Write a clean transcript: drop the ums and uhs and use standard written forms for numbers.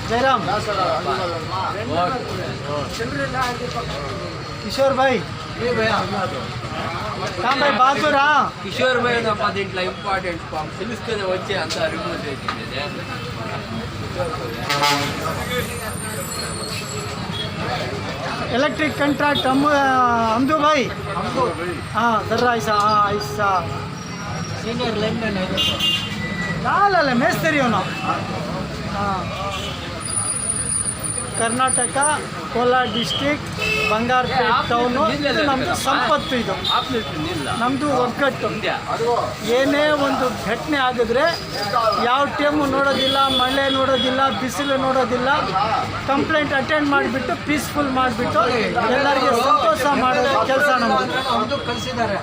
जयराम किशोर भाई कहाँ भाई बहादुर కిషోర్ భాయ్ తప్ప దీంట్లో ఇంపార్టెంట్ తెలుస్తుంది వచ్చే అంత అరుగు इलेक्ट्रिक कंट्रैक्ट अमदू भाई हाँ जर्रा ऐसा हाँ ऐसा సీనియర్ లైన్మెన్ ला मेस्तरी ना हाँ कर्नाटक कोलार डिस्ट्रिक्ट ಬಂಗಾರಪೇಟೆ ಟೌನ್ ಇದು ನಮ್ಮದು ಸಂಪತ್ತು ಇದು ನಮ್ಮದು ಒಗ್ಗಟ್ಟು ಏನೇ ಒಂದು ಘಟನೆ ಆಗಿದ್ರೆ ಯಾವ ಟೈಮು ನೋಡೋದಿಲ್ಲ ಮಳೆ ನೋಡೋದಿಲ್ಲ ಬಿಸಿಲು ನೋಡೋದಿಲ್ಲ ಕಂಪ್ಲೇಂಟ್ ಅಟೆಂಡ್ ಮಾಡಿಬಿಟ್ಟು ಪೀಸ್ಫುಲ್ ಮಾಡಿಬಿಟ್ಟು ಎಲ್ಲರಿಗೆ ಸಂತೋಷ ಮಾಡೋದು ಕೆಲಸ ನಮ್ಮದು ಕಳಿಸಿದ್ದಾರೆ